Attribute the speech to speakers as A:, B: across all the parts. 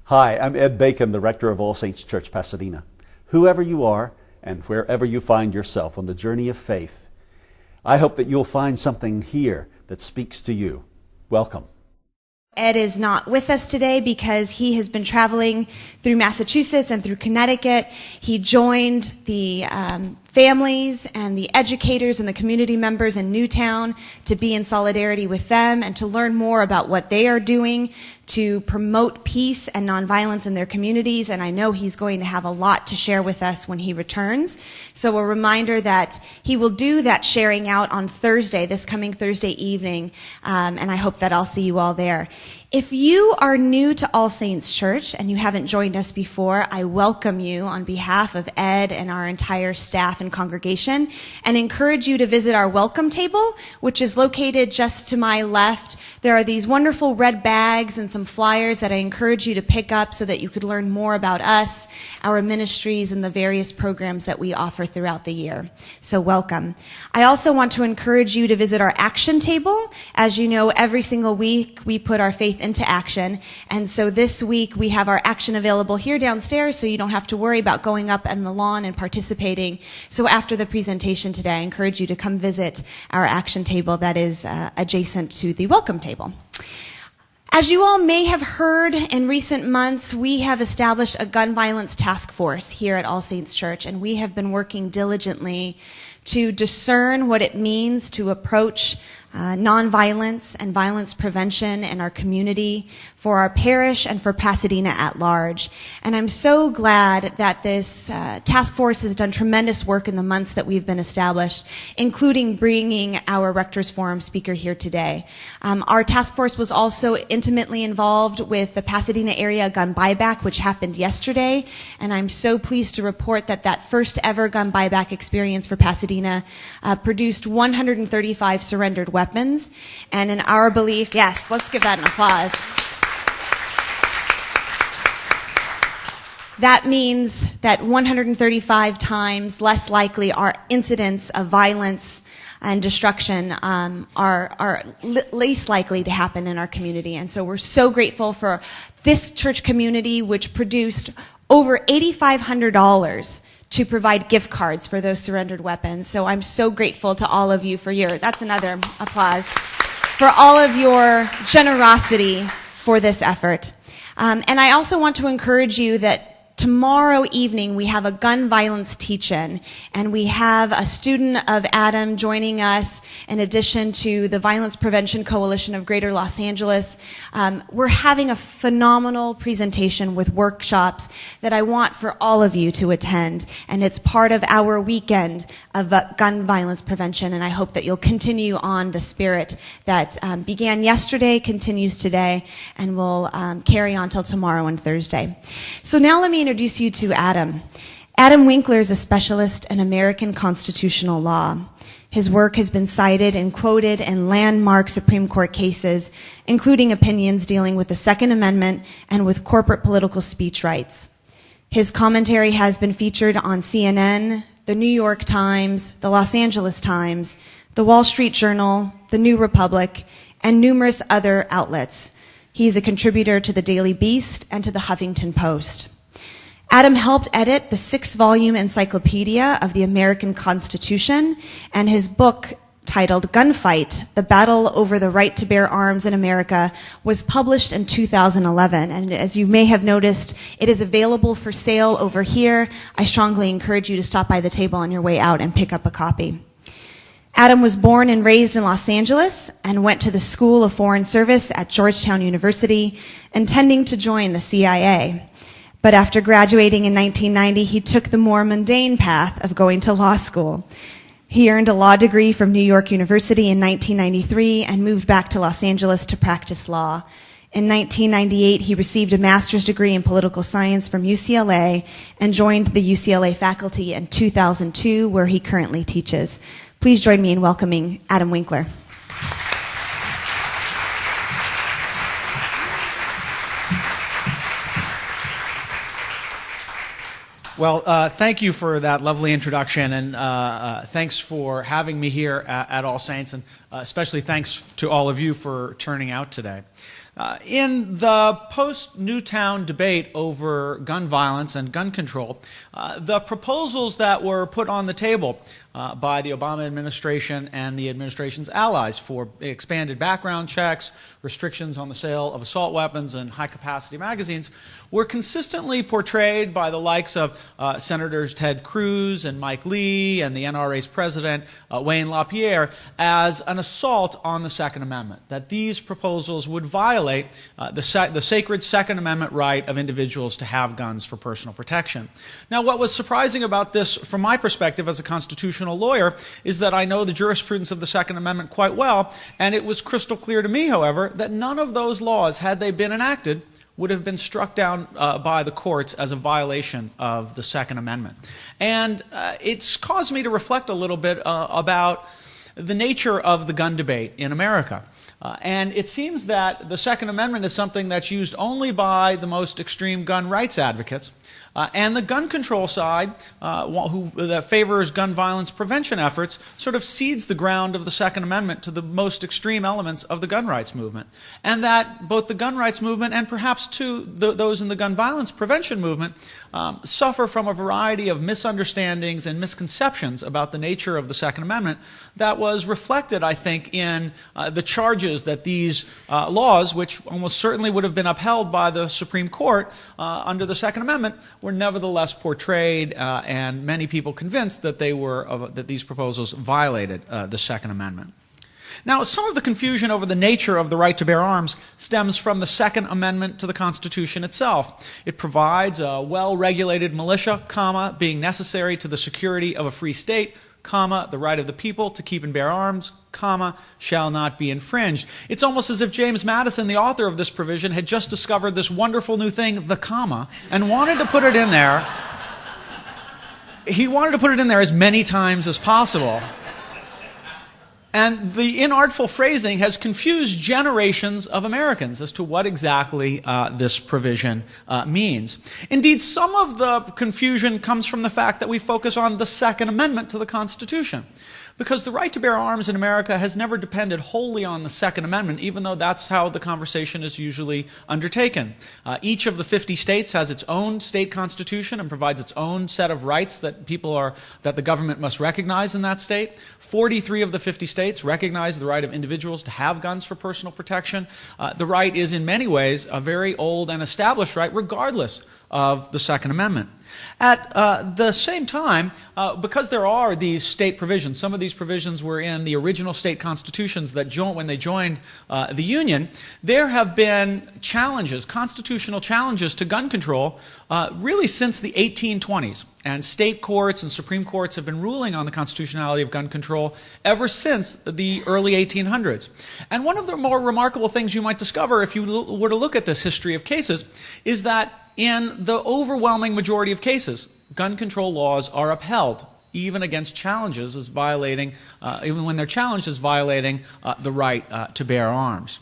A: Hi, I'm Ed Bacon, the Rector of All Saints Church, Pasadena. Whoever you are and wherever you find yourself on the journey of faith, I hope that you'll find something here that speaks to you. Welcome.
B: Ed is not with us today because he has been traveling through Massachusetts and through Connecticut. He joined the families and the educators and the community members in Newtown to be in solidarity with them and to learn more about what they are doing to promote peace and nonviolence in their communities. And I know he's going to have a lot to share with us when he returns. So a reminder that he will do that sharing out on Thursday, this coming Thursday evening, and I hope that I'll see you all there. If you are new to All Saints Church and you haven't joined us before, I welcome you on behalf of Ed and our entire staff and congregation and encourage you to visit our welcome table, which is located just to my left. There are these wonderful red bags and some flyers that I encourage you to pick up so that you could learn more about us, our ministries, and the various programs that we offer throughout the year. So welcome. I also want to encourage you to visit our action table. As you know, every single week we put our faith into action. And so this week we have our action available here downstairs so you don't have to worry about going up on the lawn and participating. So after the presentation today, I encourage you to come visit our action table that is adjacent to the welcome table. As you all may have heard in recent months, we have established a gun violence task force here at All Saints Church, and we have been working diligently to discern what it means to approach nonviolence and violence prevention in our community, for our parish, and for Pasadena at large. And I'm so glad that this task force has done tremendous work in the months that we've been established, including bringing our Rector's Forum speaker here today. Our task force was also intimately involved with the Pasadena area gun buyback, which happened yesterday, and I'm so pleased to report that that first ever gun buyback experience for Pasadena produced 135 surrendered weapons. And in our belief, yes, let's give that an applause. That means that 135 times less likely are incidents of violence and destruction are least likely to happen in our community. And so we're so grateful for this church community, which produced over $8,500 to provide gift cards for those surrendered weapons. So I'm so grateful to all of you for that's another applause, for all of your generosity for this effort. And I also want to encourage you that tomorrow evening we have a gun violence teach-in, and we have a student of Adam joining us in addition to the Violence Prevention Coalition of Greater Los Angeles. We're having a phenomenal presentation with workshops that I want for all of you to attend, and it's part of our weekend of gun violence prevention, and I hope that you'll continue on the spirit that began yesterday, continues today, and will carry on till tomorrow and Thursday. So now let me introduce you to Adam. Adam Winkler is a specialist in American constitutional law. His work has been cited and quoted in landmark Supreme Court cases, including opinions dealing with the Second Amendment and with corporate political speech rights. His commentary has been featured on CNN, the New York Times, the Los Angeles Times, the Wall Street Journal, the New Republic, and numerous other outlets. He's a contributor to the Daily Beast and to the Huffington Post. Adam helped edit the 6-volume encyclopedia of the American Constitution, and his book titled Gunfight, The Battle Over the Right to Bear Arms in America was published in 2011. And as you may have noticed, it is available for sale over here. I strongly encourage you to stop by the table on your way out and pick up a copy. Adam was born and raised in Los Angeles and went to the School of Foreign Service at Georgetown University, intending to join the CIA. But after graduating in 1990, he took the more mundane path of going to law school. He earned a law degree from New York University in 1993 and moved back to Los Angeles to practice law. In 1998, he received a master's degree in political science from UCLA and joined the UCLA faculty in 2002, where he currently teaches. Please join me in welcoming Adam Winkler.
C: Well, thank you for that lovely introduction, and thanks for having me here at All Saints, and especially thanks to all of you for turning out today. In the post-Newtown debate over gun violence and gun control, the proposals that were put on the table by the Obama administration and the administration's allies for expanded background checks, restrictions on the sale of assault weapons and high-capacity magazines were consistently portrayed by the likes of Senators Ted Cruz and Mike Lee and the NRA's president, Wayne LaPierre, as an assault on the Second Amendment, that these proposals would violate the sacred Second Amendment right of individuals to have guns for personal protection. Now, what was surprising about this, from my perspective as a constitutional lawyer, is that I know the jurisprudence of the Second Amendment quite well, and it was crystal clear to me, however, that none of those laws, had they been enacted, would have been struck down by the courts as a violation of the Second Amendment. And it's caused me to reflect a little bit about the nature of the gun debate in America. And it seems that the Second Amendment is something that's used only by the most extreme gun rights advocates. And the gun control side, that favors gun violence prevention efforts, sort of cedes the ground of the Second Amendment to the most extreme elements of the gun rights movement. And that both the gun rights movement and perhaps too those in the gun violence prevention movement suffer from a variety of misunderstandings and misconceptions about the nature of the Second Amendment that was reflected, I think, in the charges that these laws, which almost certainly would have been upheld by the Supreme Court under the Second Amendment, were nevertheless portrayed and many people convinced that that these proposals violated the Second Amendment. Now, some of the confusion over the nature of the right to bear arms stems from the Second Amendment to the Constitution itself. It provides a well-regulated militia, being necessary to the security of a free state, the right of the people to keep and bear arms, shall not be infringed. It's almost as if James Madison, the author of this provision, had just discovered this wonderful new thing, the comma, and wanted to put it in there. He wanted to put it in there as many times as possible. And the inartful phrasing has confused generations of Americans as to what exactly this provision means. Indeed, some of the confusion comes from the fact that we focus on the Second Amendment to the Constitution. Because the right to bear arms in America has never depended wholly on the Second Amendment, even though that's how the conversation is usually undertaken. Each of the 50 states has its own state constitution and provides its own set of rights that the government must recognize in that state. 43 of the 50 states recognize the right of individuals to have guns for personal protection. The right is in many ways a very old and established right, regardless of the Second Amendment. At the same time, because there are these state provisions, some of these provisions were in the original state constitutions that when they joined the Union, there have been challenges, constitutional challenges to gun control really since the 1820s. And state courts and Supreme Courts have been ruling on the constitutionality of gun control ever since the early 1800s. And one of the more remarkable things you might discover if you were to look at this history of cases is that in the overwhelming majority of cases, gun control laws are upheld, even against challenges as violating, even when they're challenged as violating the right to bear arms.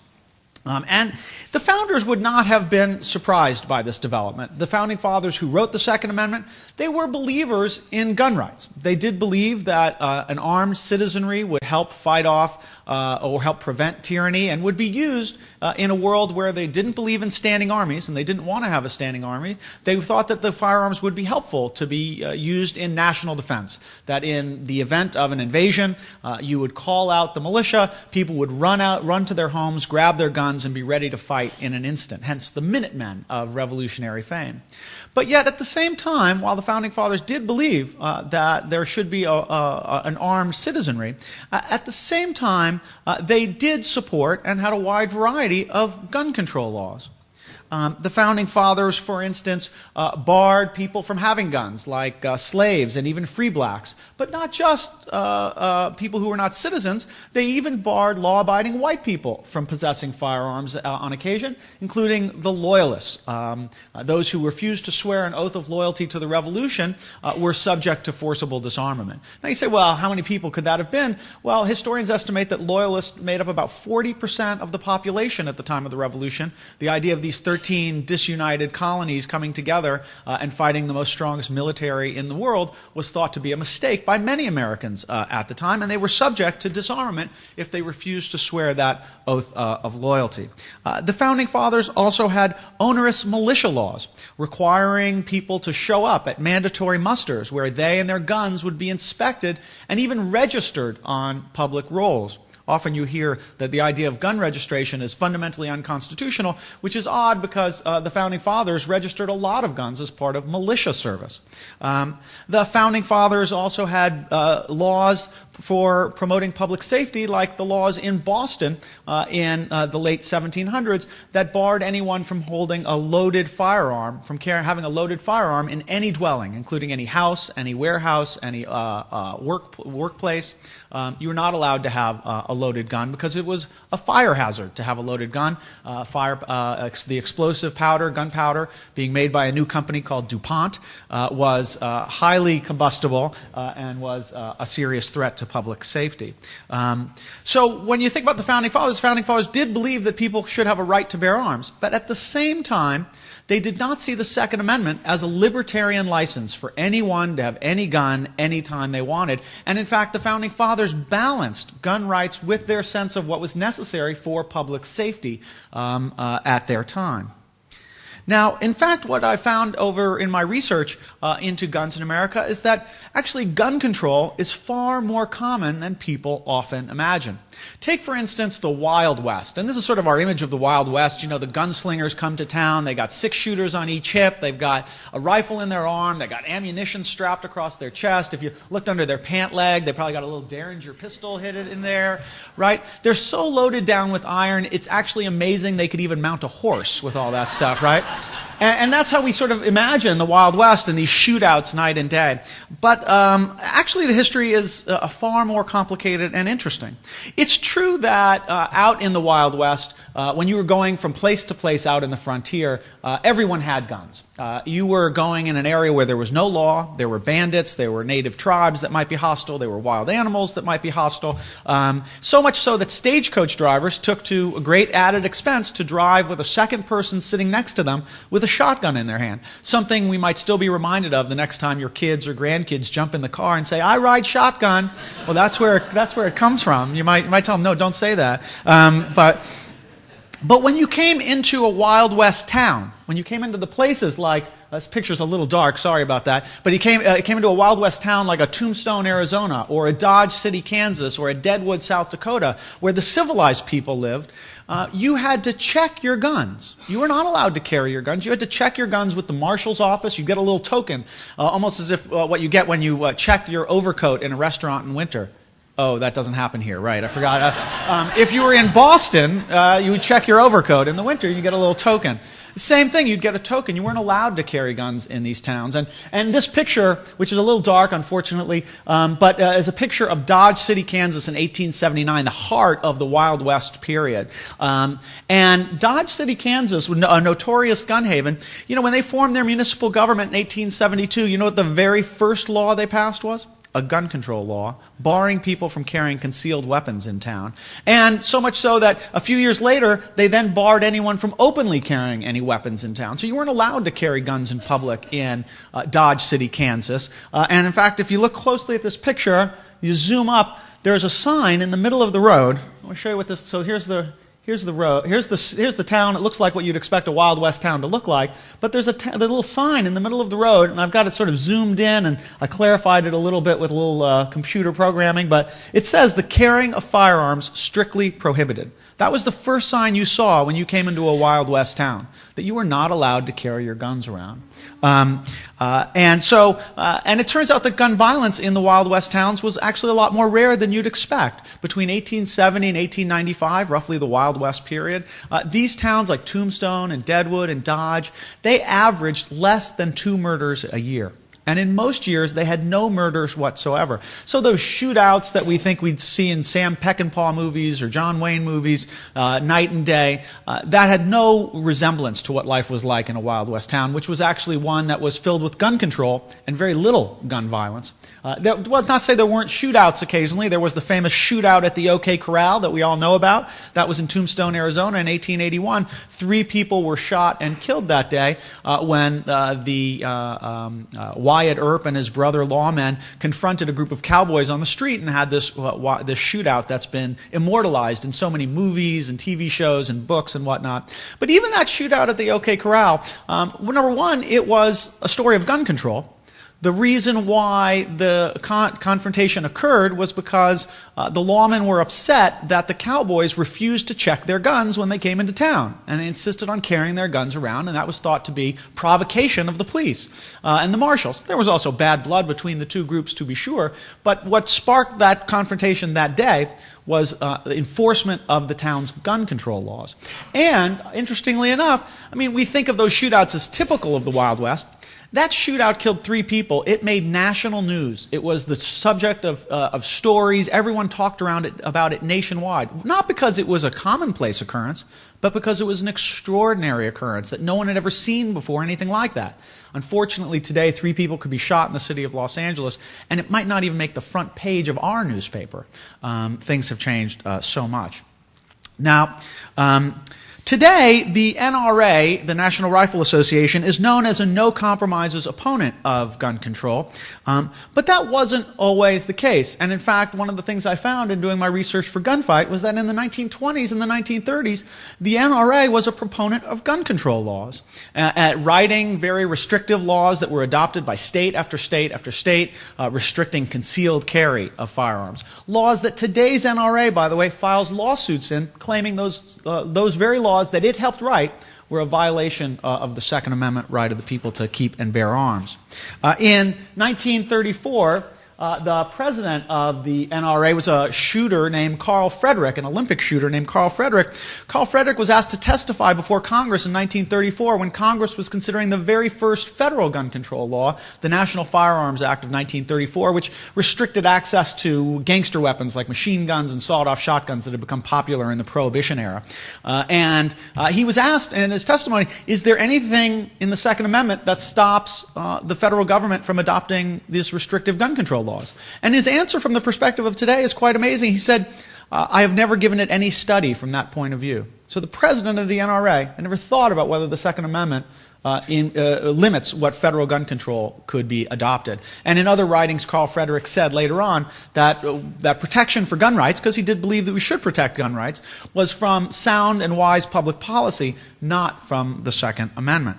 C: And the founders would not have been surprised by this development. The founding fathers who wrote the Second Amendment, they were believers in gun rights. They did believe that an armed citizenry would help fight off or help prevent tyranny and would be used in a world where they didn't believe in standing armies and they didn't want to have a standing army. They thought that the firearms would be helpful to be used in national defense, that in the event of an invasion, you would call out the militia, people would run to their homes, grab their guns, and be ready to fight in an instant, hence the Minutemen of Revolutionary fame. But yet, at the same time, while the Founding Fathers did believe that there should be an armed citizenry, at the same time, they did support and had a wide variety of gun control laws. The Founding Fathers, for instance, barred people from having guns, like slaves and even free blacks. But not just people who were not citizens. They even barred law-abiding white people from possessing firearms on occasion, including the Loyalists. Those who refused to swear an oath of loyalty to the Revolution were subject to forcible disarmament. Now you say, well, how many people could that have been? Well, historians estimate that Loyalists made up about 40% of the population at the time of the Revolution. The idea of these 13 disunited colonies coming together and fighting the most strongest military in the world was thought to be a mistake by many Americans at the time, and they were subject to disarmament if they refused to swear that oath of loyalty. The Founding Fathers also had onerous militia laws requiring people to show up at mandatory musters where they and their guns would be inspected and even registered on public rolls. Often you hear that the idea of gun registration is fundamentally unconstitutional, which is odd because the Founding Fathers registered a lot of guns as part of militia service. The Founding Fathers also had laws for promoting public safety, like the laws in Boston in the late 1700s that barred anyone from holding a loaded firearm, from having a loaded firearm in any dwelling, including any house, any warehouse, any workplace. You were not allowed to have a loaded gun because it was a fire hazard to have a loaded gun. The explosive powder, gunpowder, being made by a new company called DuPont, was highly combustible and was a serious threat to public safety. So when you think about the Founding Fathers did believe that people should have a right to bear arms, but at the same time, they did not see the Second Amendment as a libertarian license for anyone to have any gun anytime they wanted. And in fact, the Founding Fathers balanced gun rights with their sense of what was necessary for public safety at their time. Now, in fact, what I found over in my research into guns in America is that actually gun control is far more common than people often imagine. Take, for instance, the Wild West. And this is sort of our image of the Wild West. You know, the gunslingers come to town. They got 6 shooters on each hip. They've got a rifle in their arm. They got ammunition strapped across their chest. If you looked under their pant leg, they probably got a little Derringer pistol hidden in there, right? They're so loaded down with iron, it's actually amazing they could even mount a horse with all that stuff, right? And that's how we sort of imagine the Wild West and these shootouts night and day. But actually the history is far more complicated and interesting. It's true that out in the Wild West, when you were going from place to place out in the frontier, everyone had guns. You were going in an area where there was no law. There were bandits. There were native tribes that might be hostile. There were wild animals that might be hostile. So much so that stagecoach drivers took to a great added expense to drive with a second person sitting next to them with a shotgun in their hand. Something we might still be reminded of the next time your kids or grandkids jump in the car and say, "I ride shotgun." Well, that's where it comes from. You might tell them, "No, don't say that." But when you came into a Wild West town, when you came into the places like, this picture's a little dark, sorry about that, but he came into a Wild West town like a Tombstone, Arizona, or a Dodge City, Kansas, or a Deadwood, South Dakota, where the civilized people lived, you had to check your guns. You were not allowed to carry your guns. You had to check your guns with the marshal's office. You get a little token, almost as if what you get when you check your overcoat in a restaurant in winter. Oh, that doesn't happen here, right? I forgot. If you were in Boston, you would check your overcoat. In the winter, you get a little token. Same thing, you'd get a token. You weren't allowed to carry guns in these towns. And this picture, which is a little dark, unfortunately, but is a picture of Dodge City, Kansas in 1879, the heart of the Wild West period. And Dodge City, Kansas, a notorious gun haven, you know, when they formed their municipal government in 1872, you know what the very first law they passed was? A gun control law, barring people from carrying concealed weapons in town. And so much so that a few years later, they then barred anyone from openly carrying any weapons in town. So you weren't allowed to carry guns in public in Dodge City, Kansas. And in fact, if you look closely at this picture, you zoom up, there's a sign in the middle of the road. Let me show you what this, so here's the road. Here's the town. It looks like what you'd expect a Wild West town to look like. But there's the little sign in the middle of the road, and I've got it sort of zoomed in, and I clarified it a little bit with a little computer programming. But it says the carrying of firearms strictly prohibited. That was the first sign you saw when you came into a Wild West town, that you were not allowed to carry your guns around. And it turns out that gun violence in the Wild West towns was actually a lot more rare than you'd expect. Between 1870 and 1895, roughly the Wild West period, these towns like Tombstone and Deadwood and Dodge, they averaged less than 2 murders a year. And in most years, they had no murders whatsoever. So those shootouts that we think we'd see in Sam Peckinpah movies or John Wayne movies, night and day, that had no resemblance to what life was like in a Wild West town, which was actually one that was filled with gun control and very little gun violence. That was not to say there weren't shootouts occasionally. There was the famous shootout at the OK Corral that we all know about. That was in Tombstone, Arizona in 1881. 3 people were shot and killed that day when Wyatt Earp and his brother lawmen confronted a group of cowboys on the street and had this shootout that's been immortalized in so many movies and TV shows and books and whatnot. But even that shootout at the OK Corral, number one, it was a story of gun control. The reason why the confrontation occurred was because the lawmen were upset that the cowboys refused to check their guns when they came into town. And they insisted on carrying their guns around, and that was thought to be provocation of the police and the marshals. There was also bad blood between the two groups, to be sure, but what sparked that confrontation that day was the enforcement of the town's gun control laws. And, interestingly enough, I mean, we think of those shootouts as typical of the Wild West. That shootout killed 3 people. It made national news. It was the subject of stories. Everyone talked about it nationwide. Not because it was a commonplace occurrence, but because it was an extraordinary occurrence that no one had ever seen before, anything like that. Unfortunately, today, 3 people could be shot in the city of Los Angeles, and it might not even make the front page of our newspaper. Things have changed so much. Now, today, the NRA, the National Rifle Association, is known as a no-compromises opponent of gun control. But that wasn't always the case. And in fact, one of the things I found in doing my research for Gunfight was that in the 1920s and the 1930s, the NRA was a proponent of gun control laws, writing very restrictive laws that were adopted by state after state after state, restricting concealed carry of firearms. Laws that today's NRA, by the way, files lawsuits in, claiming those very laws that it helped write were a violation of the Second Amendment right of the people to keep and bear arms. In 1934, the president of the NRA was a shooter named Carl Frederick, an Olympic shooter named Carl Frederick. Carl Frederick was asked to testify before Congress in 1934 when Congress was considering the very first federal gun control law, the National Firearms Act of 1934, which restricted access to gangster weapons like machine guns and sawed-off shotguns that had become popular in the Prohibition era. And he was asked in his testimony, is there anything in the Second Amendment that stops the federal government from adopting this restrictive gun control laws? And his answer from the perspective of today is quite amazing. He said, I have never given it any study from that point of view. So the president of the NRA had never thought about whether the Second Amendment limits what federal gun control could be adopted. And in other writings, Carl Frederick said later on that protection for gun rights, because he did believe that we should protect gun rights, was from sound and wise public policy, not from the Second Amendment.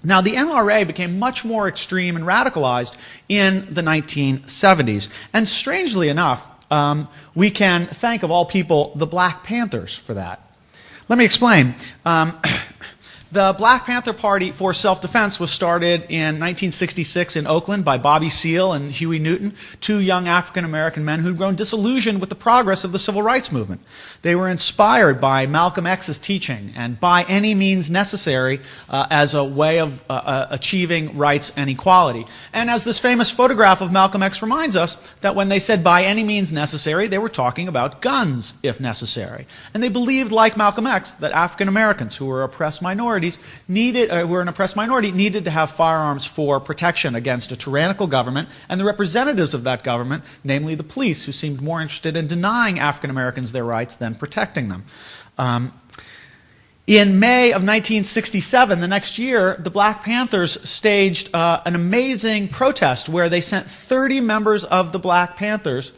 C: Now, the NRA became much more extreme and radicalized in the 1970s. And strangely enough, we can thank, of all people, the Black Panthers for that. Let me explain. The Black Panther Party for Self-Defense was started in 1966 in Oakland by Bobby Seale and Huey Newton, 2 young African-American men who'd grown disillusioned with the progress of the civil rights movement. They were inspired by Malcolm X's teaching and by any means necessary as a way of achieving rights and equality. And as this famous photograph of Malcolm X reminds us, that when they said by any means necessary, they were talking about guns, if necessary. And they believed, like Malcolm X, that African-Americans who were oppressed minorities who were an oppressed minority needed to have firearms for protection against a tyrannical government, and the representatives of that government, namely the police, who seemed more interested in denying African Americans their rights than protecting them. In May of 1967, the next year, the Black Panthers staged an amazing protest where they sent 30 members of the Black Panthers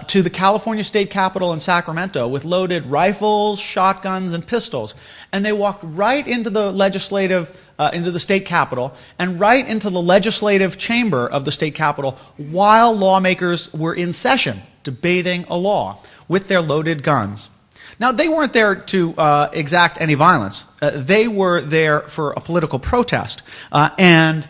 C: to the California State Capitol in Sacramento with loaded rifles, shotguns, and pistols. And they walked right into the into the state capitol and right into the legislative chamber of the state capitol while lawmakers were in session debating a law with their loaded guns. Now, they weren't there to exact any violence. They were there for a political protest. Yet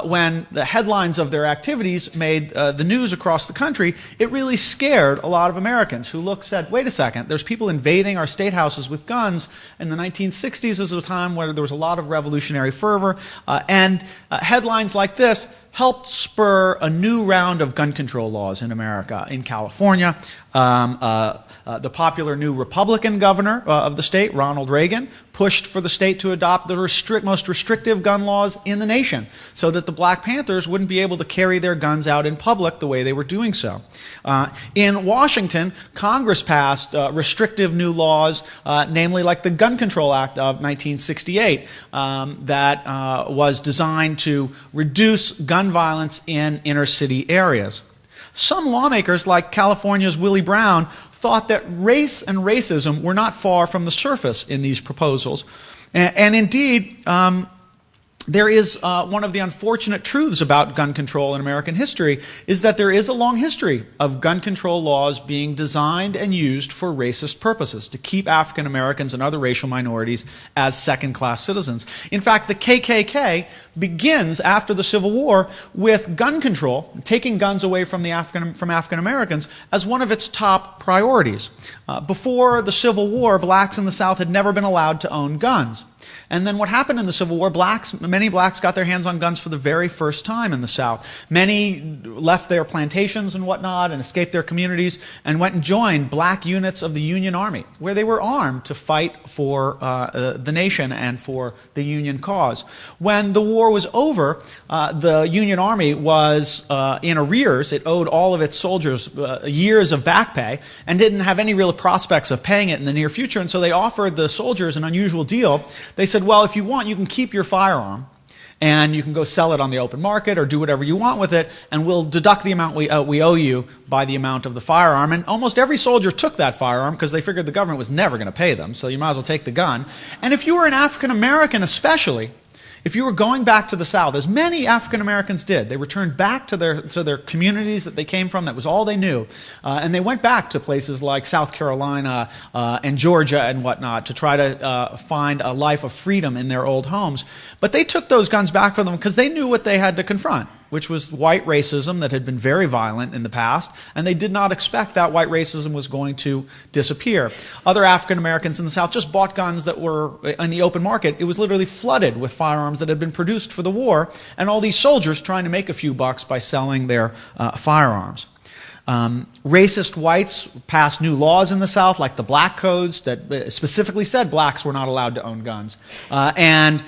C: when the headlines of their activities made the news across the country, it really scared a lot of Americans who said, wait a second, there's people invading our state houses with guns. In the 1960s was a time where there was a lot of revolutionary fervor, and headlines like this helped spur a new round of gun control laws in America. In California, the popular new Republican governor of the state, Ronald Reagan, pushed for the state to adopt the most restrictive gun laws in the nation so that the Black Panthers wouldn't be able to carry their guns out in public the way they were doing so. In Washington, Congress passed restrictive new laws, namely like the Gun Control Act of 1968, that was designed to reduce gun violence in inner city areas. Some lawmakers, like California's Willie Brown, thought that race and racism were not far from the surface in these proposals. And indeed, there is one of the unfortunate truths about gun control in American history is that there is a long history of gun control laws being designed and used for racist purposes, to keep African Americans and other racial minorities as second-class citizens. In fact, the KKK begins after the Civil War with gun control, taking guns away from African Americans, as one of its top priorities. Before the Civil War, blacks in the South had never been allowed to own guns. And then what happened in the Civil War, many blacks got their hands on guns for the very first time in the South. Many left their plantations and whatnot and escaped their communities and went and joined black units of the Union Army, where they were armed to fight for the nation and for the Union cause. When the war was over, the Union Army was in arrears. It owed all of its soldiers years of back pay and didn't have any real prospects of paying it in the near future, and so they offered the soldiers an unusual deal. They said, well, if you want, you can keep your firearm and you can go sell it on the open market or do whatever you want with it, and we'll deduct the amount we owe you by the amount of the firearm. And almost every soldier took that firearm because they figured the government was never going to pay them, so you might as well take the gun. And if you were an African American especially, if you were going back to the South, as many African Americans did, they returned back to their communities that they came from. That was all they knew. And they went back to places like South Carolina and Georgia and whatnot to try to find a life of freedom in their old homes. But they took those guns back for them because they knew what they had to confront, which was white racism that had been very violent in the past, and they did not expect that white racism was going to disappear. Other African Americans in the South just bought guns that were in the open market. It was literally flooded with firearms that had been produced for the war, and all these soldiers trying to make a few bucks by selling their firearms. Racist whites passed new laws in the South, like the Black Codes, that specifically said blacks were not allowed to own guns. Then,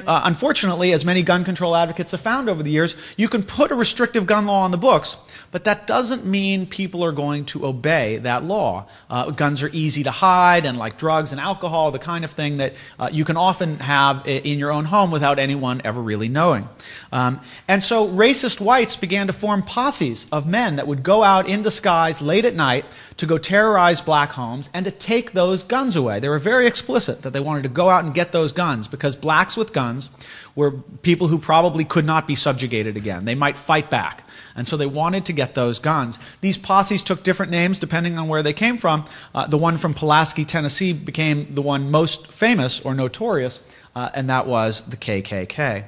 C: unfortunately, as many gun control advocates have found over the years, you can put a restrictive gun law on the books, but that doesn't mean people are going to obey that law. Guns are easy to hide, and like drugs and alcohol, the kind of thing that you can often have in your own home without anyone ever really knowing. And so racist whites began to form posses of men that would go out in disguise late at night to go terrorize black homes and to take those guns away. They were very explicit that they wanted to go out and get those guns because blacks with guns were people who probably could not be subjugated again. They might fight back. And so they wanted to get those guns. These posses took different names depending on where they came from. The one from Pulaski, Tennessee became the one most famous or notorious, and that was the KKK.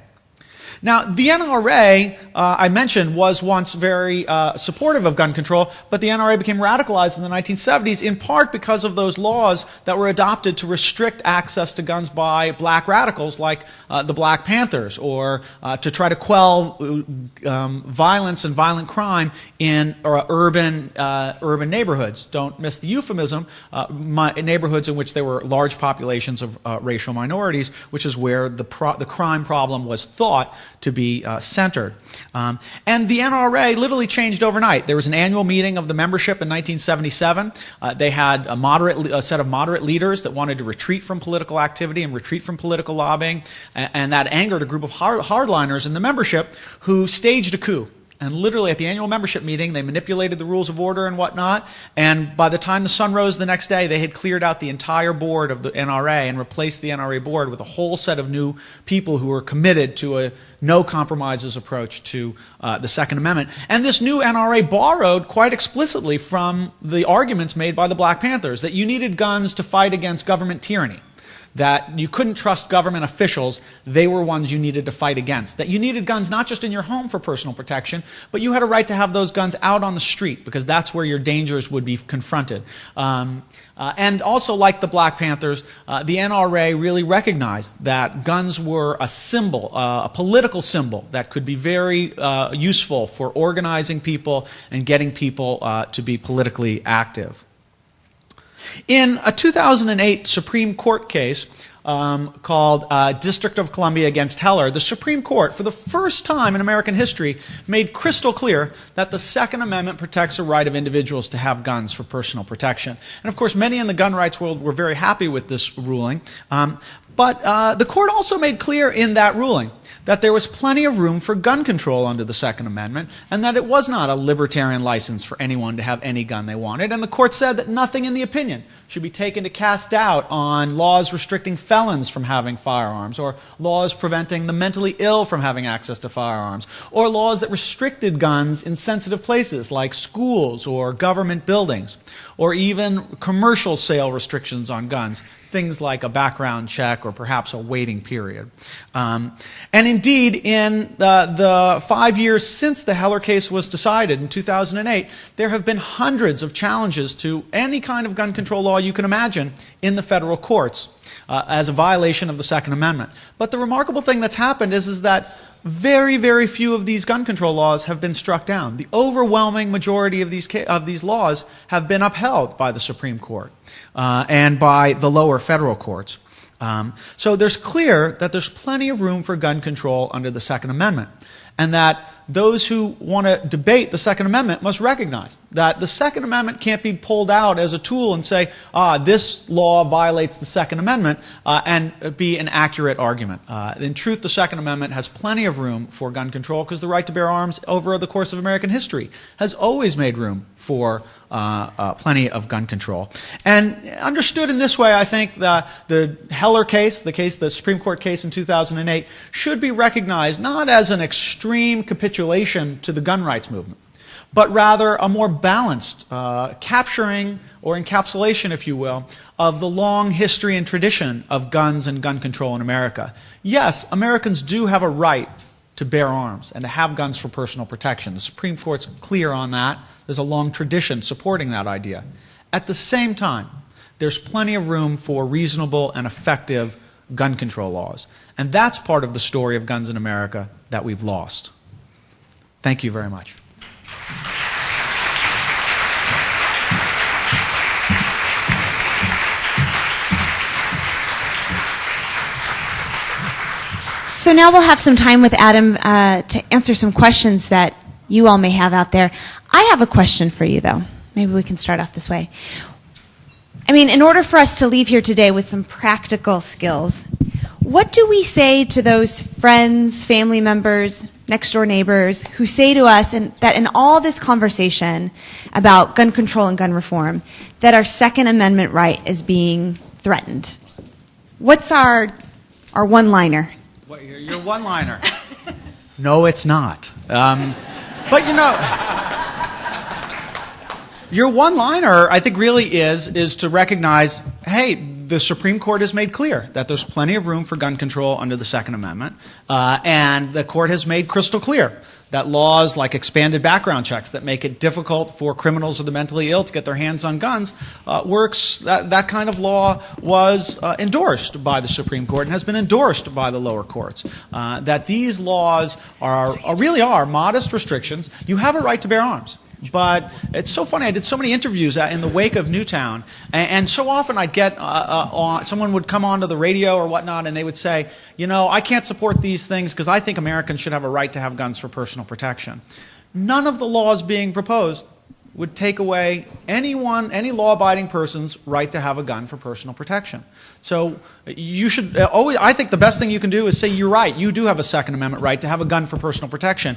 C: Now, the NRA, I mentioned, was once very supportive of gun control, but the NRA became radicalized in the 1970s in part because of those laws that were adopted to restrict access to guns by black radicals like the Black Panthers, or to try to quell violence and violent crime in urban neighborhoods. Don't miss the euphemism, neighborhoods in which there were large populations of racial minorities, which is where the crime problem was thought to be centered. And the NRA literally changed overnight. There was an annual meeting of the membership in 1977. They had a set of moderate leaders that wanted to retreat from political activity and retreat from political lobbying, and that angered a group of hardliners in the membership who staged a coup. And literally at the annual membership meeting, they manipulated the rules of order and whatnot, and by the time the sun rose the next day, they had cleared out the entire board of the NRA and replaced the NRA board with a whole set of new people who were committed to a no-compromises approach to the Second Amendment. And this new NRA borrowed quite explicitly from the arguments made by the Black Panthers, that you needed guns to fight against government tyranny, that you couldn't trust government officials, they were ones you needed to fight against, that you needed guns not just in your home for personal protection, but you had a right to have those guns out on the street because that's where your dangers would be confronted. And also, like the Black Panthers, the NRA really recognized that guns were a symbol, a political symbol that could be very useful for organizing people and getting people to be politically active. In a 2008 Supreme Court case, called District of Columbia against Heller, the Supreme Court, for the first time in American history, made crystal clear that the Second Amendment protects a right of individuals to have guns for personal protection. And of course, many in the gun rights world were very happy with this ruling. But the court also made clear in that ruling that there was plenty of room for gun control under the Second Amendment, and that it was not a libertarian license for anyone to have any gun they wanted. And the court said that nothing in the opinion should be taken to cast doubt on laws restricting felons from having firearms, or laws preventing the mentally ill from having access to firearms, or laws that restricted guns in sensitive places like schools or government buildings, or even commercial sale restrictions on guns, things like a background check or perhaps a waiting period. And indeed, in the 5 years since the Heller case was decided in 2008, there have been hundreds of challenges to any kind of gun control law you can imagine in the federal courts as a violation of the Second Amendment. But the remarkable thing that's happened is that very, very few of these gun control laws have been struck down. The overwhelming majority of these laws have been upheld by the Supreme Court and by the lower federal courts. So there's clear that there's plenty of room for gun control under the Second Amendment, and that those who want to debate the Second Amendment must recognize that the Second Amendment can't be pulled out as a tool and say, this law violates the Second Amendment, and be an accurate argument. In truth, the Second Amendment has plenty of room for gun control because the right to bear arms over the course of American history has always made room for plenty of gun control. And understood in this way, I think the Heller case, the Supreme Court case in 2008, should be recognized not as an extreme capitulation to the gun rights movement, but rather a more balanced capturing or encapsulation, if you will, of the long history and tradition of guns and gun control in America. Yes, Americans do have a right to bear arms and to have guns for personal protection. The Supreme Court's clear on that. There's a long tradition supporting that idea. At the same time, there's plenty of room for reasonable and effective gun control laws. And that's part of the story of guns in America that we've lost. Thank you very much.
B: So now we'll have some time with Adam to answer some questions that you all may have out there. I have a question for you, though. Maybe we can start off this way. I mean, in order for us to leave here today with some practical skills, what do we say to those friends, family members, next-door neighbors who say to us that in all this conversation about gun control and gun reform, that our Second Amendment right is being threatened? What's our one-liner?
C: Your one-liner. No, it's not. But you know, your one-liner, I think, really is to recognize, hey, the Supreme Court has made clear that there's plenty of room for gun control under the Second Amendment, and the court has made crystal clear that laws like expanded background checks that make it difficult for criminals or the mentally ill to get their hands on guns works. That kind of law was endorsed by the Supreme Court and has been endorsed by the lower courts. That these laws really are modest restrictions. You have a right to bear arms. But it's so funny. I did so many interviews in the wake of Newtown, and so often I'd get someone would come onto the radio or whatnot, and they would say, you know, I can't support these things because I think Americans should have a right to have guns for personal protection. None of the laws being proposed would take away any law-abiding person's right to have a gun for personal protection. So you should always. I think the best thing you can do is say, you're right. You do have a Second Amendment right to have a gun for personal protection.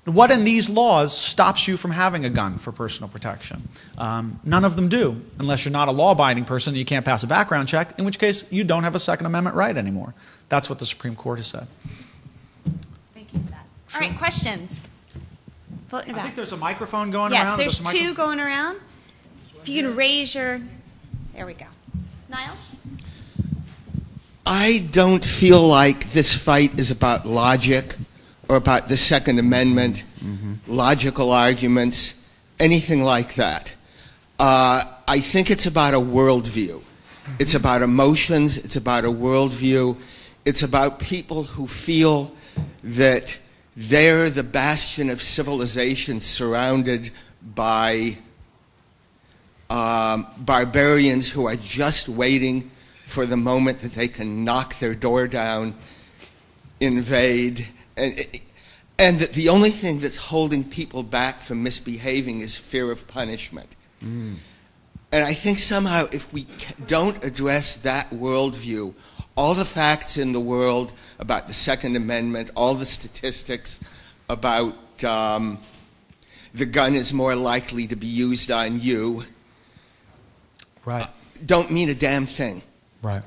C: What in these laws stops you from having a gun for personal protection? None of them do, unless you're not a law-abiding person and you can't pass a background check, in which case you don't have a Second Amendment right anymore. That's what the Supreme Court has said.
B: Thank you for that. All right, questions? Floating about.
C: I think there's a microphone going
B: yes,
C: around.
B: Yes, there's two going around. If you can raise your... There we go. Niles?
D: I don't feel like this fight is about logic or about the Second Amendment, logical arguments, anything like that. I think it's about a worldview. It's about emotions. It's about a worldview. It's about people who feel that they're the bastion of civilization surrounded by barbarians who are just waiting for the moment that they can knock their door down, invade, and that the only thing that's holding people back from misbehaving is fear of punishment. And I think somehow if we don't address that worldview, all the facts in the world about the Second Amendment, all the statistics about the gun is more likely to be used on you,
C: Right.
D: Don't mean a damn thing.
C: Right.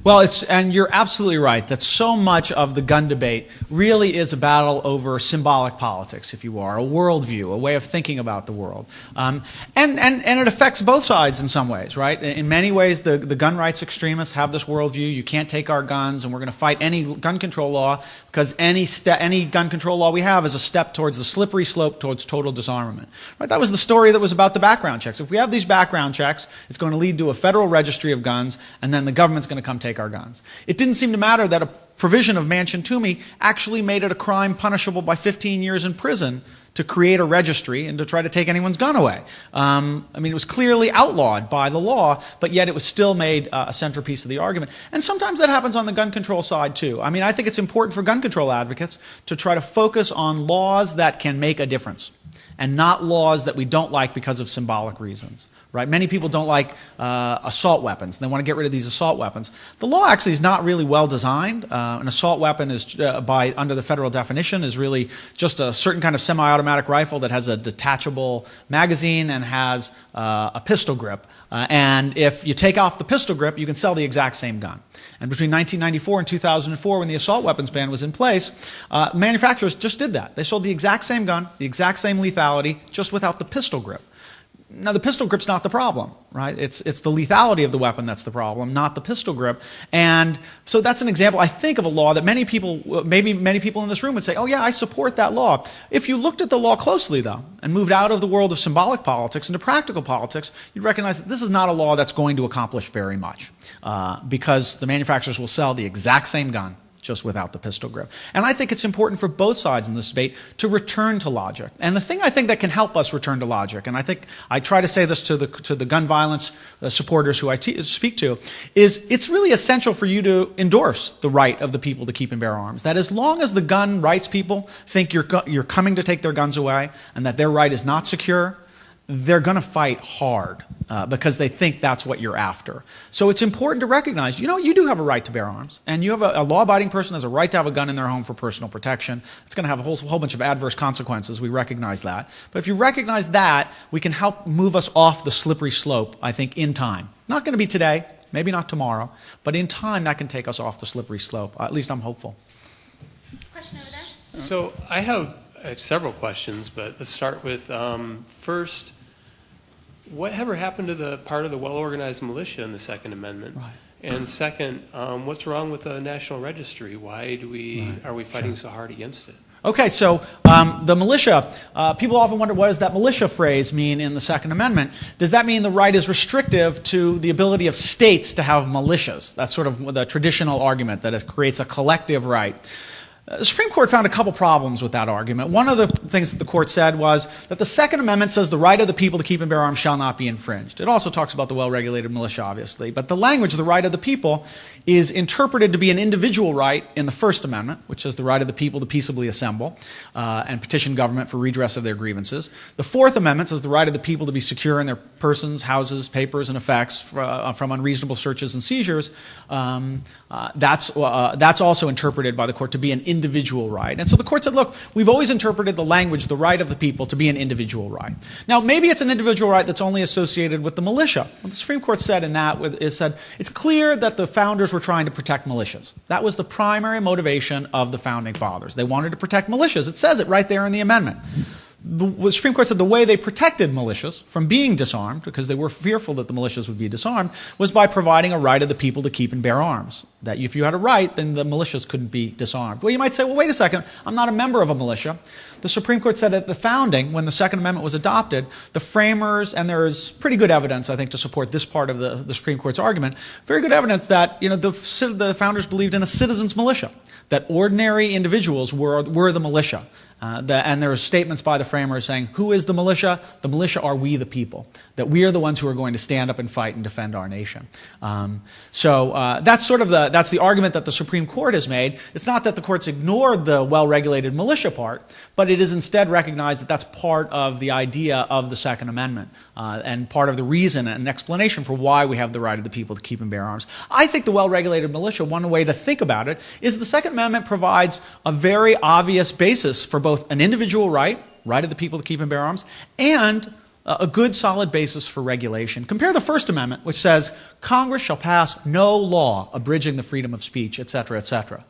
C: Well, and you're absolutely right that so much of the gun debate really is a battle over symbolic politics, if you are, a worldview, a way of thinking about the world. And it affects both sides in some ways, right? In many ways, the gun rights extremists have this worldview, you can't take our guns, and we're going to fight any gun control law because any gun control law we have is a step towards the slippery slope towards total disarmament. Right? That was the story that was about the background checks. If we have these background checks, it's going to lead to a federal registry of guns, and then the government's going to come take our guns. It didn't seem to matter that a provision of Manchin-Toomey actually made it a crime punishable by 15 years in prison to create a registry and to try to take anyone's gun away. I mean, it was clearly outlawed by the law, but yet it was still made a centerpiece of the argument. And sometimes that happens on the gun control side, too. I mean, I think it's important for gun control advocates to try to focus on laws that can make a difference and not laws that we don't like because of symbolic reasons. Right? Many people don't like assault weapons. They want to get rid of these assault weapons. The law actually is not really well designed. An assault weapon is, under the federal definition, is really just a certain kind of semi-automatic rifle that has a detachable magazine and has a pistol grip. And if you take off the pistol grip, you can sell the exact same gun. And between 1994 and 2004, when the assault weapons ban was in place, manufacturers just did that. They sold the exact same gun, the exact same lethality, just without the pistol grip. Now, the pistol grip's not the problem, right? It's the lethality of the weapon that's the problem, not the pistol grip. And so that's an example, I think, of a law that many people in this room would say, oh yeah, I support that law. If you looked at the law closely, though, and moved out of the world of symbolic politics into practical politics, you'd recognize that this is not a law that's going to accomplish very much, because the manufacturers will sell the exact same gun, just without the pistol grip. And I think it's important for both sides in this debate to return to logic. And the thing I think that can help us return to logic, and I think I try to say this to the gun violence supporters who I speak to, is it's really essential for you to endorse the right of the people to keep and bear arms. That as long as the gun rights people think you're coming to take their guns away and that their right is not secure, they're going to fight hard because they think that's what you're after. So it's important to recognize, you do have a right to bear arms, and you have a law-abiding person has a right to have a gun in their home for personal protection. It's going to have a whole bunch of adverse consequences. We recognize that. But if you recognize that, we can help move us off the slippery slope, I think, in time. Not going to be today, maybe not tomorrow, but in time that can take us off the slippery slope. At least I'm hopeful.
B: Question over there?
E: So I have several questions, but let's start with first, whatever happened to the part of the well-organized militia in the Second Amendment?
C: Right.
E: And second, what's wrong with the National Registry? Why are we fighting so hard against it?
C: Okay, so the militia, people often wonder, what does that militia phrase mean in the Second Amendment? Does that mean the right is restrictive to the ability of states to have militias? That's sort of the traditional argument, that it creates a collective right. The Supreme Court found a couple problems with that argument. One of the things that the court said was that the Second Amendment says the right of the people to keep and bear arms shall not be infringed. It also talks about the well-regulated militia, obviously. But the language, the right of the people, is interpreted to be an individual right in the First Amendment, which says the right of the people to peaceably assemble and petition government for redress of their grievances. The Fourth Amendment says the right of the people to be secure in their persons, houses, papers, and effects from unreasonable searches and seizures. That's also interpreted by the court to be an individual right. And so the court said, look, we've always interpreted the language, the right of the people, to be an individual right. Now, maybe it's an individual right that's only associated with the militia. What the Supreme Court said in that is said, it's clear that the founders were trying to protect militias. That was the primary motivation of the founding fathers. They wanted to protect militias. It says it right there in the amendment. The Supreme Court said the way they protected militias from being disarmed, because they were fearful that the militias would be disarmed, was by providing a right of the people to keep and bear arms. that if you had a right, then the militias couldn't be disarmed. Well, you might say, well, wait a second, I'm not a member of a militia. The Supreme Court said at the founding, when the Second Amendment was adopted, the framers, and there is pretty good evidence, I think, to support this part of the Supreme Court's argument, very good evidence that the founders believed in a citizens' militia, that ordinary individuals were the militia. And there are statements by the framers saying, who is the militia? The militia are we the people, that we are the ones who are going to stand up and fight and defend our nation. So that's that's the argument that the Supreme Court has made. It's not that the courts ignored the well-regulated militia part, but it is instead recognized that that's part of the idea of the Second Amendment and part of the reason and explanation for why we have the right of the people to keep and bear arms. I think the well-regulated militia, one way to think about it, is the Second Amendment provides a very obvious basis for both an individual right of the people to keep and bear arms, and a good solid basis for regulation. Compare the First Amendment, which says Congress shall pass no law abridging the freedom of speech, etc., etc.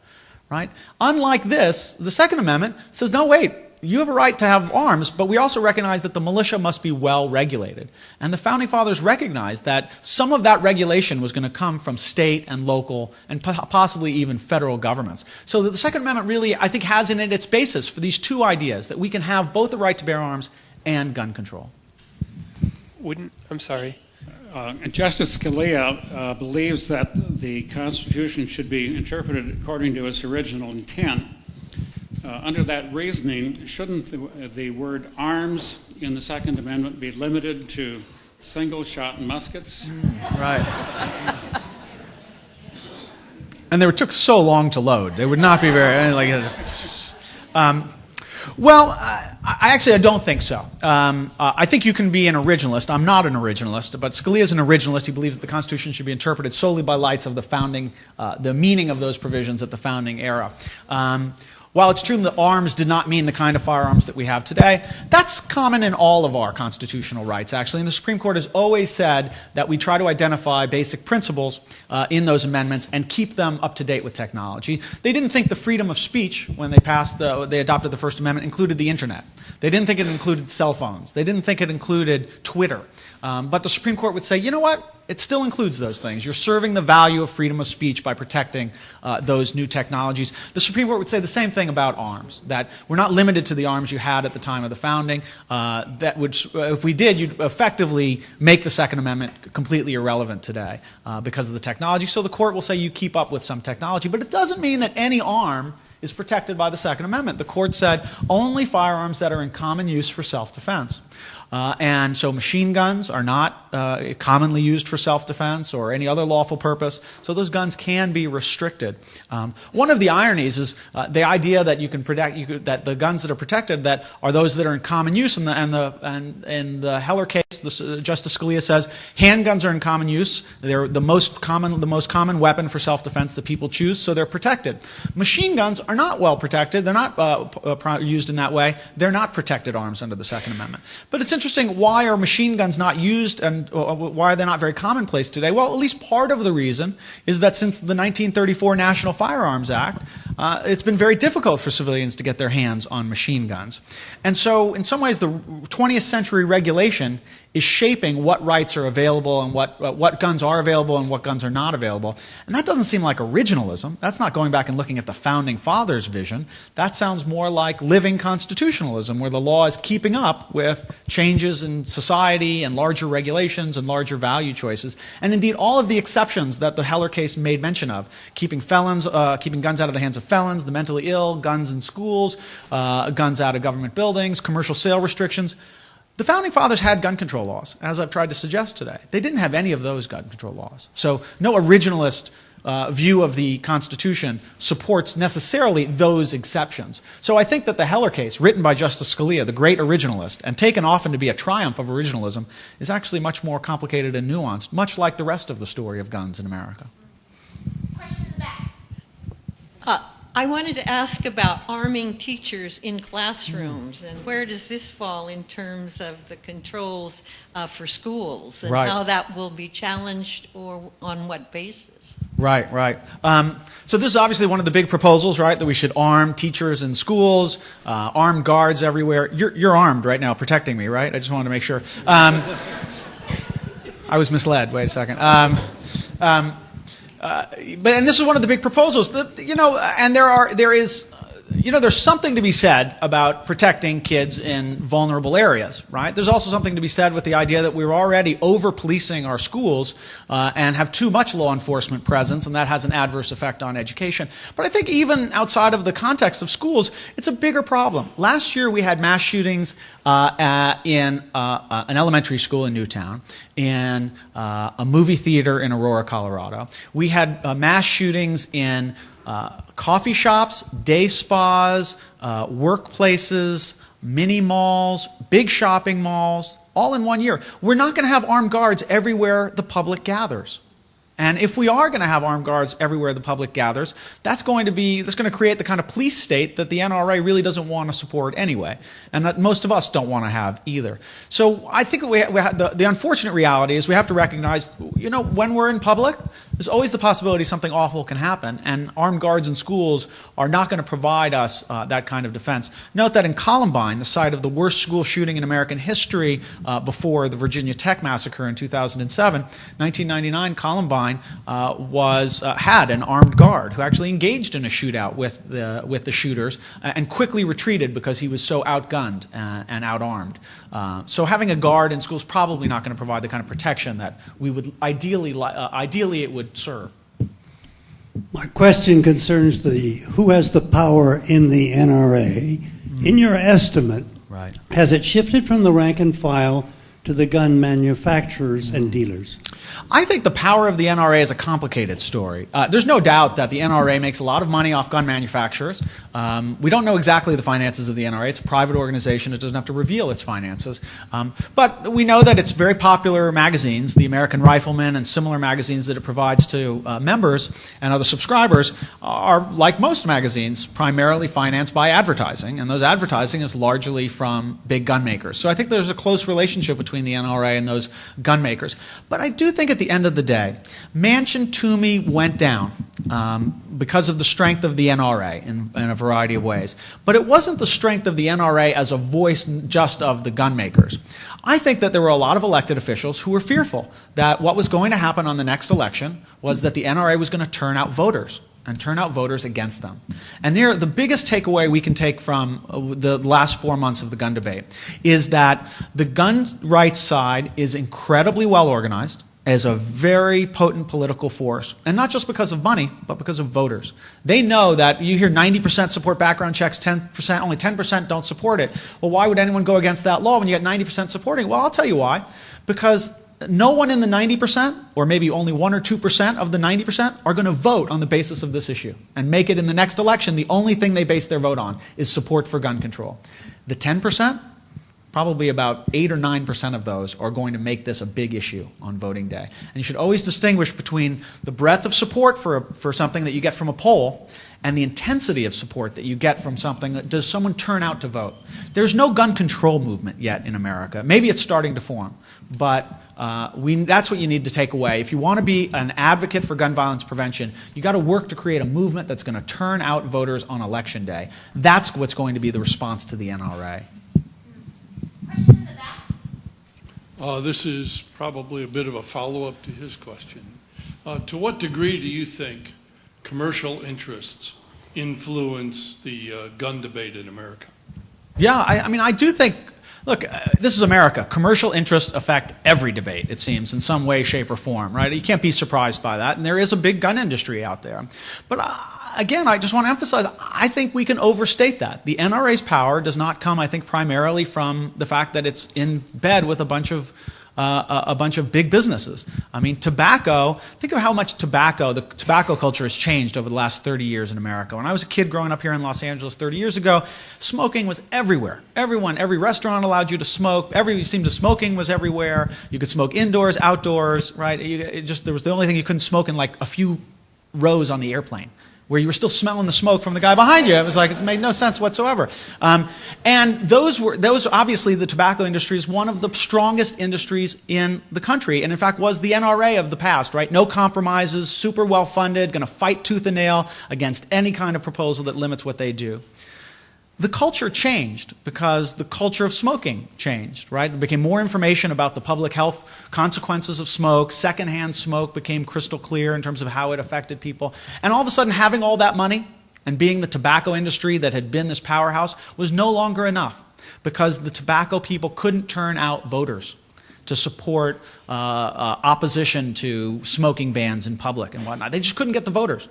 C: Right? Unlike this, the Second Amendment says, no, wait, you have a right to have arms, but we also recognize that the militia must be well regulated. And the Founding Fathers recognized that some of that regulation was going to come from state and local and possibly even federal governments. So that the Second Amendment really, I think, has in it its basis for these two ideas, that we can have both the right to bear arms and gun control.
E: I'm sorry.
F: Justice Scalia believes that the Constitution should be interpreted according to its original intent. Under that reasoning, shouldn't the word arms in the Second Amendment be limited to single-shot muskets?
C: Right. And they took so long to load. They would not be very... I don't think so. I think you can be an originalist. I'm not an originalist, but Scalia is an originalist. He believes that the Constitution should be interpreted solely by lights of the founding, the meaning of those provisions at the founding era. While it's true that arms did not mean the kind of firearms that we have today, that's common in all of our constitutional rights, actually. And the Supreme Court has always said that we try to identify basic principles in those amendments and keep them up to date with technology. They didn't think the freedom of speech, when they adopted the First Amendment, included the Internet. They didn't think it included cell phones. They didn't think it included Twitter. But the Supreme Court would say, you know what? It still includes those things. You're serving the value of freedom of speech by protecting those new technologies. The Supreme Court would say the same thing about arms, that we're not limited to the arms you had at the time of the founding. If we did, you'd effectively make the Second Amendment completely irrelevant today because of the technology. So the court will say you keep up with some technology, but it doesn't mean that any arm is protected by the Second Amendment. The court said only firearms that are in common use for self-defense. And so machine guns are not commonly used for self-defense or any other lawful purpose, so those guns can be restricted. One of the ironies is the idea that you can protect that the guns that are protected that are those that are in common use. In the Heller case, Justice Scalia says handguns are in common use. They're the most common weapon for self-defense that people choose, so they're protected. Machine guns are not well protected. They're not used in that way. They're not protected arms under the Second Amendment. But it's interesting, why are machine guns not used and why are they not very commonplace today? Well, at least part of the reason is that since the 1934 National Firearms Act, it's been very difficult for civilians to get their hands on machine guns. And so in some ways the 20th century regulation is shaping what rights are available and what guns are available and what guns are not available. And that doesn't seem like originalism. That's not going back and looking at the Founding Fathers' vision. That sounds more like living constitutionalism, where the law is keeping up with changes in society and larger regulations and larger value choices. And indeed, all of the exceptions that the Heller case made mention of, keeping guns out of the hands of felons, the mentally ill, guns in schools, guns out of government buildings, commercial sale restrictions. The Founding Fathers had gun control laws, as I've tried to suggest today. They didn't have any of those gun control laws. So no originalist view of the Constitution supports necessarily those exceptions. So I think that the Heller case, written by Justice Scalia, the great originalist, and taken often to be a triumph of originalism, is actually much more complicated and nuanced, much like the rest of the story of guns in America.
G: Question in the back. I wanted to ask about arming teachers in classrooms, and where does this fall in terms of the controls for schools, and how that will be challenged or on what basis?
C: Right. So this is obviously one of the big proposals, right, that we should arm teachers in schools, armed guards everywhere. You're armed right now, protecting me, right? I just wanted to make sure. I was misled. Wait a second. and this is one of the big proposals. There's something to be said about protecting kids in vulnerable areas, right? There's also something to be said with the idea that we're already over-policing our schools and have too much law enforcement presence, and that has an adverse effect on education. But I think even outside of the context of schools, it's a bigger problem. Last year we had mass shootings in an elementary school in Newtown, in a movie theater in Aurora, Colorado. We had mass shootings in coffee shops, day spas, workplaces, mini malls, big shopping malls, all in 1 year. We're not going to have armed guards everywhere the public gathers. And if we are going to have armed guards everywhere the public gathers, that's going to create the kind of police state that the NRA really doesn't want to support anyway, and that most of us don't want to have either. So I think that the unfortunate reality is we have to recognize, when we're in public, there's always the possibility something awful can happen, and armed guards in schools are not going to provide us that kind of defense. Note that in Columbine, the site of the worst school shooting in American history before the Virginia Tech massacre in 2007, 1999, Columbine had an armed guard who actually engaged in a shootout with the shooters and quickly retreated because he was so outgunned and outarmed. So having a guard in school is probably not going to provide the kind of protection that we would ideally it would serve.
H: My question concerns who has the power in the NRA. In your estimate,
C: right,
H: has it shifted from the rank and file to the gun manufacturers and dealers?
C: I think the power of the NRA is a complicated story. There's no doubt that the NRA makes a lot of money off gun manufacturers. We don't know exactly the finances of the NRA. It's a private organization. It doesn't have to reveal its finances. But we know that its very popular magazines, the American Rifleman and similar magazines that it provides to members and other subscribers, are, like most magazines, primarily financed by advertising. And those advertising is largely from big gun makers. So I think there's a close relationship between the NRA and those gun makers. But I do think at the end of the day, Manchin Toomey went down because of the strength of the NRA in a variety of ways. But it wasn't the strength of the NRA as a voice just of the gun makers. I think that there were a lot of elected officials who were fearful that what was going to happen on the next election was that the NRA was going to turn out voters and turn out voters against them. And the biggest takeaway we can take from the last 4 months of the gun debate is that the gun rights side is incredibly well organized, as a very potent political force, and not just because of money, but because of voters. They know that you hear 90% support background checks, 10%, only 10% don't support it. Well, why would anyone go against that law when you get 90% supporting? Well, I'll tell you why. Because no one in the 90%, or maybe only 1 or 2% of the 90%, are going to vote on the basis of this issue and make it in the next election. The only thing they base their vote on is support for gun control. The 10%, probably about 8 or 9% of those are going to make this a big issue on voting day. And you should always distinguish between the breadth of support for something that you get from a poll and the intensity of support that you get from something. Does someone turn out to vote? There's no gun control movement yet in America. Maybe it's starting to form, but that's what you need to take away. If you want to be an advocate for gun violence prevention, you got to work to create a movement that's going to turn out voters on election day. That's what's going to be the response to the NRA.
B: Question in the back.
I: This is probably a bit of a follow-up to his question. To what degree do you think commercial interests influence the gun debate in America?
C: Yeah, I do think, look, this is America. Commercial interests affect every debate, it seems, in some way, shape, or form, right? You can't be surprised by that, and there is a big gun industry out there. But again, I just want to emphasize, I think we can overstate that. The NRA's power does not come, I think, primarily from the fact that it's in bed with a bunch of big businesses. I mean, tobacco, think of how much the tobacco culture has changed over the last 30 years in America. When I was a kid growing up here in Los Angeles 30 years ago, smoking was everywhere. Every restaurant allowed you to smoke. Smoking was everywhere. You could smoke indoors, outdoors, right? There was the only thing you couldn't smoke in like a few rows on the airplane, where you were still smelling the smoke from the guy behind you. It was like, it made no sense whatsoever. And those obviously, the tobacco industry is one of the strongest industries in the country, and in fact was the NRA of the past, right? No compromises, super well funded, going to fight tooth and nail against any kind of proposal that limits what they do. the culture changed because the culture of smoking changed, right? There became more information about the public health consequences of smoke. Secondhand smoke became crystal clear in terms of how it affected people. And all of a sudden, having all that money and being the tobacco industry that had been this powerhouse was no longer enough because the tobacco people couldn't turn out voters to support opposition to smoking bans in public and whatnot. They just couldn't get the voters.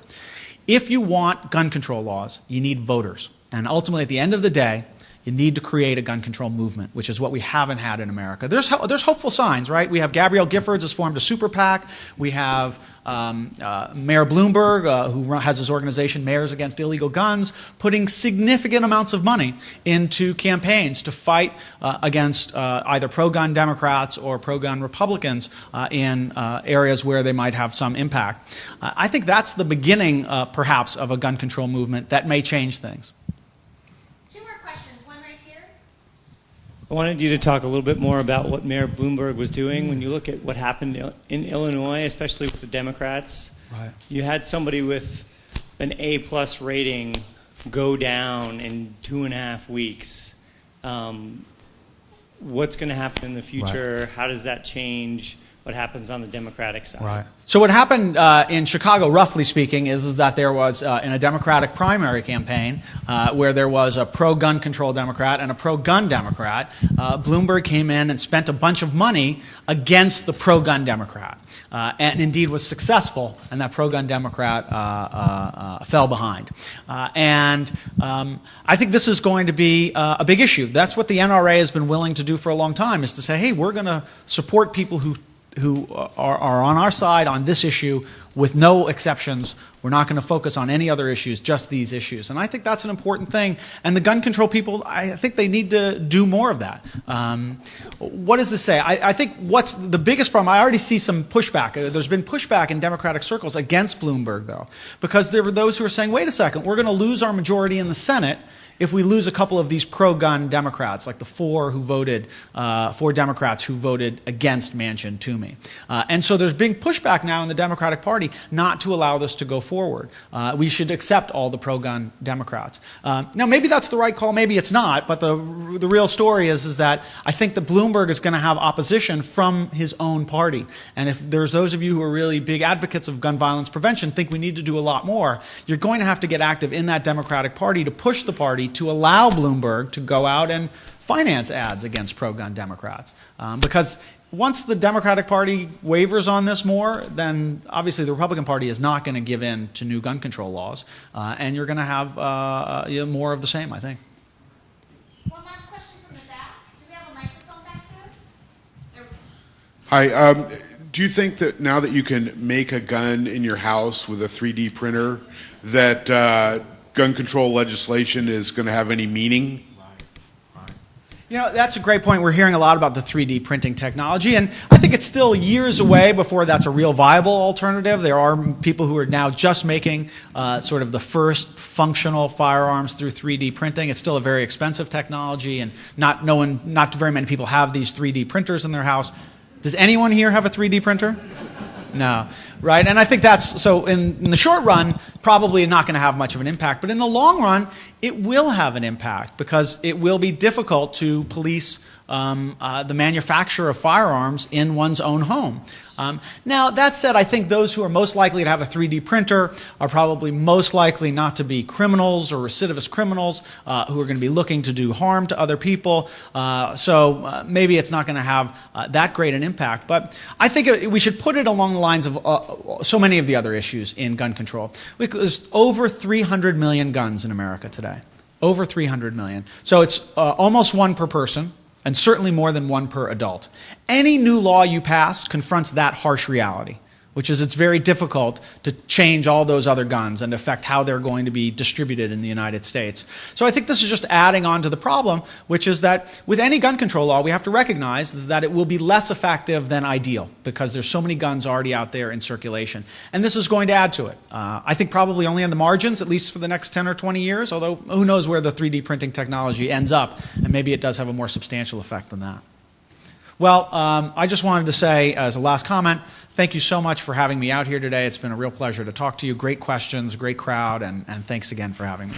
C: If you want gun control laws, you need voters. And ultimately, at the end of the day, you need to create a gun control movement, which is what we haven't had in America. There's hopeful signs, right? We have Gabrielle Giffords has formed a super PAC. We have Mayor Bloomberg, who has his organization Mayors Against Illegal Guns, putting significant amounts of money into campaigns to fight against either pro-gun Democrats or pro-gun Republicans in areas where they might have some impact. I think that's the beginning, perhaps, of a gun control movement that may change things.
J: I wanted you to talk a little bit more about what Mayor Bloomberg was doing. When you look at what happened in Illinois, especially with the Democrats,
C: right.
J: You had somebody with an A+ rating go down in 2.5 weeks. What's going to happen in the future?
C: Right.
J: How does that change what happens on the Democratic side?
C: Right. So what happened in Chicago, roughly speaking, is that there was, in a Democratic primary campaign, where there was a pro-gun control Democrat and a pro-gun Democrat, Bloomberg came in and spent a bunch of money against the pro-gun Democrat, and indeed was successful, and that pro-gun Democrat fell behind. And I think this is going to be a big issue. That's what the NRA has been willing to do for a long time, is to say, hey, we're going to support people who are on our side on this issue with no exceptions. We're not going to focus on any other issues, just these issues. And I think that's an important thing. And the gun control people, I think they need to do more of that. What does this say? I think what's the biggest problem, I already see some pushback. There's been pushback in Democratic circles against Bloomberg, though, because there were those who are saying, wait a second, we're going to lose our majority in the Senate if we lose a couple of these pro-gun Democrats, like the four Democrats who voted against Manchin-Toomey. And so there's big pushback now in the Democratic Party not to allow this to go forward. We should accept all the pro-gun Democrats. Now, maybe that's the right call, maybe it's not, but the real story is that I think that Bloomberg is going to have opposition from his own party. And if there's those of you who are really big advocates of gun violence prevention, think we need to do a lot more, you're going to have to get active in that Democratic Party to push the party to allow Bloomberg to go out and finance ads against pro-gun Democrats. Because once the Democratic Party wavers on this more, then obviously the Republican Party is not going to give in to new gun control laws, and you're going to have more of the same, I think.
B: One last question from the back. Do we have a microphone back there?
K: Hi. Do you think that now that you can make a gun in your house with a 3D printer, that gun control legislation is going to have any meaning?
C: You know, that's a great point. We're hearing a lot about the 3D printing technology, and I think it's still years away before that's a real viable alternative. There are people who are now just making sort of the first functional firearms through 3D printing. It's still a very expensive technology, and not very many people have these 3D printers in their house. Does anyone here have a 3D printer? No, right? And I think that's, so in the short run, probably not going to have much of an impact. But in the long run, it will have an impact because it will be difficult to police the manufacture of firearms in one's own home. Now, that said, I think those who are most likely to have a 3D printer are probably most likely not to be criminals or recidivist criminals who are going to be looking to do harm to other people. So maybe it's not going to have that great an impact. But I think we should put it along the lines of so many of the other issues in gun control. There's over 300 million guns in America today. Over 300 million. So it's almost one per person, and certainly more than one per adult. Any new law you pass confronts that harsh reality, which is it's very difficult to change all those other guns and affect how they're going to be distributed in the United States. So I think this is just adding on to the problem, which is that with any gun control law, we have to recognize is that it will be less effective than ideal because there's so many guns already out there in circulation. And this is going to add to it. I think probably only on the margins, at least for the next 10 or 20 years, although who knows where the 3D printing technology ends up, and maybe it does have a more substantial effect than that. Well, I just wanted to say as a last comment, thank you so much for having me out here today. It's been a real pleasure to talk to you. Great questions, great crowd, and thanks again for having me.